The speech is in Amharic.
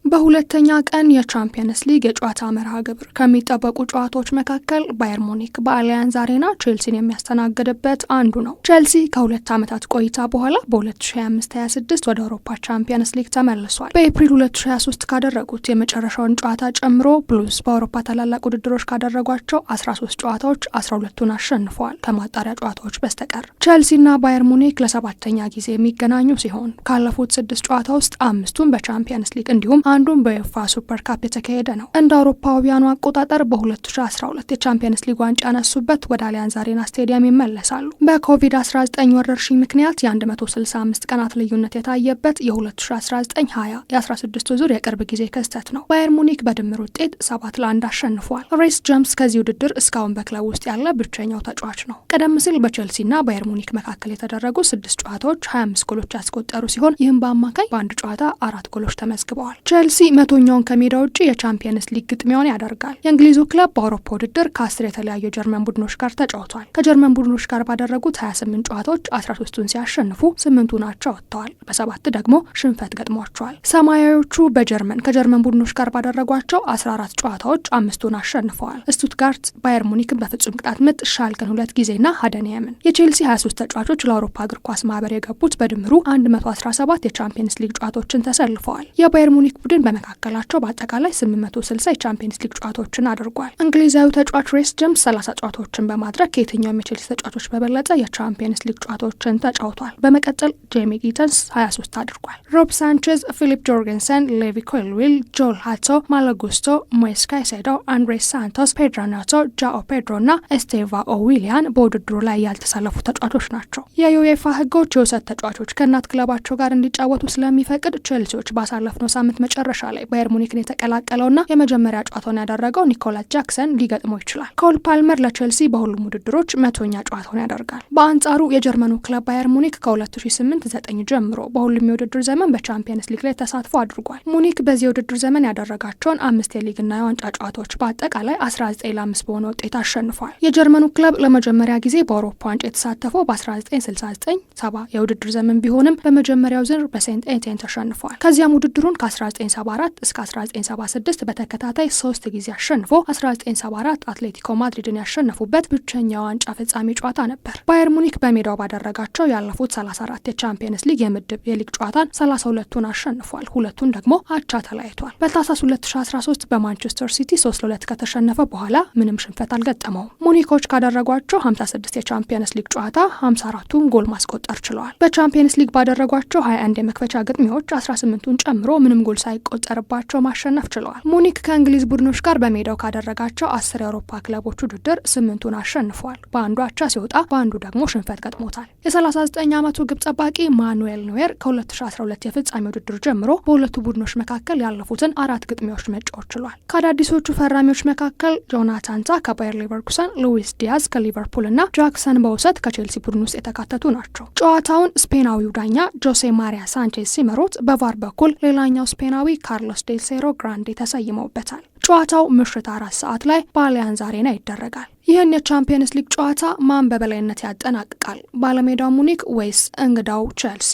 በሁለተኛ ቀን የቻምፒየንስ ሊግ የጨዋታ መርሃ ግብር ከሚጠበቁ ጨዋታዎች መካከል ባየር ሙኒክ በአሊያንዝ አሬና ቼልሲን የሚያስተናግድበት አንዱ ነው። ቼልሲ ከ2 ዓመታት ቆይታ በኋላ በ2025/26 ወደ አውሮፓ ቻምፒየንስ ሊግ ተመልሷል። በኤፕሪል 2023 ካደረጉት የመጨረሻውን ጨዋታ ጨምሮ ብሉዝ በአውሮፓ ታላላቅ ውድድሮች ካደረጓቸው 13 ጨዋታዎች 12ቱን አሸንፈዋል ከማጣሪያ ጨዋታዎች በስተቀር። ቼልሲና ባየር ሙኒክ ለሰባተኛ ጊዜ የሚገናኙ ሲሆን ካለፉት 6 ጨዋታ ውስጥ 5ቱን በቻምፒየንስ ሊግ እንዲሁም አንዱን በዩኤፋ ሱፐር ካፕ የተካሄደ ነው። እንደ አውሮፓውያኑ አቆጣጠር በ2012 የቻምፒየንስ ሊግ ዋንጫ ያነሱበት ወደ አሊያንዝ አሬና ስቴዲየም ይመለሳሉ። በኮቪድ-19 ወረርሽኝ ምክንያት የ165 ቀናት ልዩነት የታየበት የ2019/20 የ16ቱ ዙር የቅርብ ጊዜ ክስተት ነው። ባየር ሙኒክ በድምር ውጤት 7-1 አሸንፏል። ሬስ ጀምስ ከዚህ ውድድር እስካሁን በክለብ ውስጥ ያለ ብቸኛው ተጫዋች ነው። ቀደም ሲል በቼልሲና ባየር ሙኒክ መካከል የተደረጉ 6 ጨዋታዎች 25 ጎሎች ያስቆጠሩ ሲሆን ይህም በአማካይ በአንድ ጨዋታ 4 ጎሎች ተመዝግበዋል። ቼልሲ መቶኛውን ከሜዳ ውጭ የቻምፒየንስ ሊግ ግጥሚያውን ያደርጋል። የእንግሊዙ ክለብ በአውሮፓ ውድድር ከ10 የተለያዩ የጀርመን ቡድኖች ጋር ተጫውቷል። ከጀርመን ቡድኖች ጋር ባደረጉት 28 ጨዋታዎች 13ቱን ሲያሸንፉ 8ቱ ናቸው ወጥተዋል። በ7 ደግሞ ሽንፈት ገጥሟቸዋል። ሰማያዊዎቹ ከጀርመን ቡድኖች ጋር ባደረጓቸው 14 ጨዋታዎች 5ቱን አሸንፈዋል። ስቱትጋርት ባየር ሙኒክን በፍጹም ቅጣት ምት፣ ሻልከን 2 ጊዜና ሀደንየምን። የቼልሲ 23 ተጫዋቾች ለአውሮፓ እግር ኳስ ማህበር የገቡት በድምሩ 117 የቻምፒየንስ ሊግ ጨዋታዎችን ተሰልፈዋል። የባየር ሙኒክ ቡድን በመካከላቸው በአጠቃላይ 860 የቻምፒየንስ ሊግ ጨዋታዎችን አድርጓል። እንግሊዛዊ ተጫዋች ሬስ ጀምስ 30 ጨዋታዎችን በማድረግ ከየትኛውም የቼልሲ ተጫዋቾች በበለጠ የቻምፒየንስ ሊግ ጨዋታዎችን ተጫውቷል። በመቀጠል ጄሚ ጊተንስ 23 አድርጓል። ሮብ ሳንቼዝ፣ ፊሊፕ ጆርገንሰን፣ ሌቪ ኮልዊል፣ ጆል ሃቶ፣ ማለጉስቶ፣ ሞይስ ካይሴዶ፣ አንድሬስ ሳንቶስ፣ ፔድሮ ኔቶ፣ ጃኦ ፔድሮ እና ኤስቴቫ ኦዊሊያን በውድድሩ ላይ ያልተሰለፉ ተጫዋቾች ናቸው። የዩኤፋ ህጎች የውሰት ተጫዋቾች ከእናት ክለባቸው ጋር እንዲጫወቱ ስለሚፈቅድ ቼልሲዎች ባሳለፍነው ሳምንት መጨረሻ ላይ ባየር ሙኒክን የተቀላቀለውና የመጀመሪያ ጨዋታውን ያደረገው ኒኮላስ ጃክሰን ሊገጥመው ይችላል። ኮል ፓልመር ለቼልሲ በሁሉም ውድድሮች 100ኛ ጨዋታውን ያደርጋል። በአንጻሩ የጀርመኑ ክለብ ባየር ሙኒክ ከ2008/9 ጀምሮ በሁሉም የውድድር ዘመን በቻምፒየንስ ሊግ ላይ ተሳትፎ አድርጓል። ሙኒክ በዚህ የውድድር ዘመን ያደረጋቸውን 5 የሊግና የዋንጫ ጨዋታዎች በአጠቃላይ 19-5 በሆነ ውጤት አሸንፏል። የጀርመኑ ክለብ ለመጀመሪያ ጊዜ በአውሮፓ ዋንጫ የተሳተፈው በ1969/70 የውድድር ዘመን ቢሆንም በመጀመሪያው ዙር በሴንት ኤቲየን ተሸንፏል። ከዚያም ውድድሩን ከ1974 እስከ 1976 በተከታታይ 3 ጊዜ አሸንፎ 1974 አትሌቲኮ ማድሪድን ያሸነፉበት ብቸኛ ዋንጫ ፍጻሜ ጨዋታ ነበር። ባየር ሙኒክ በሜዳው ባደረጋቸው ያለፉት 34 የቻምፒየንስ ሊግ የምድብ የሊግ ጨዋታን 32ቱን አሸንፏል፣ 2ቱን ደግሞ አቻ ተለያይቷል። በታህሳስ 2013 በማንቸስተር ሲቲ 3-2 ከተሸነፈ በኋላ ምንም ሽንፈት አልገጠመውም። ሙኒኮች ካደረጓቸው 56 የቻምፒየንስ ሊግ ጨዋታ 54ቱን ጎል ማስቆጠር ችለዋል። በቻምፒየንስ ሊግ ባደረጓቸው 21 የመክፈቻ ግጥሚያዎች 18ቱን ጨምሮ ምንም ጎል ሳይቆጠርባቸው ማሸነፍ ችለዋል። ሙኒክ ከእንግሊዝ ቡድኖች ጋር በሜዳው ካደረጋቸው 10 የአውሮፓ ክለቦች ውድድር 8ቱን አሸንፏል። በአንዱ አቻ ሲወጣ በአንዱ ደግሞ ሽንፈት ገጥሞታል። የ39 ዓመቱ ግብ ጠባቂ ማኑኤል ኖየር ከ2012 የፍጻሜ ውድድር ጀምሮ በሁለቱ ቡድኖች መካከል ያለፉትን 4 ግጥሚያዎች መጫወት ችሏል። ከአዳዲሶቹ ፈራሚዎች መካከል ጆናታን ታ ከባየር ሌቨርኩሰን፣ ሉዊስ ዲያዝ ከሊቨርፑል እና ጃክሰን በውሰት ከቼልሲ ቡድን ውስጥ የተካተቱ ናቸው። ጨዋታውን ስፔናዊው ዳኛ ጆሴ ማሪያ ሳንቼዝ ሲመሩት በቫር በኩል ሌላኛው ስፔናዊ ካርሎስ ዴል ሴሮ ግራንዴ ተሰይመውበታል። ጨዋታው ምሽት 4 ሰዓት ላይ በአሊያንዝ አሬና ይደረጋል። ይህን የቻምፒየንስ ሊግ ጨዋታ ማን በበላይነት ያጠናቅቃል? ባለሜዳው ሙኒክ ወይስ እንግዳው ቼልሲ?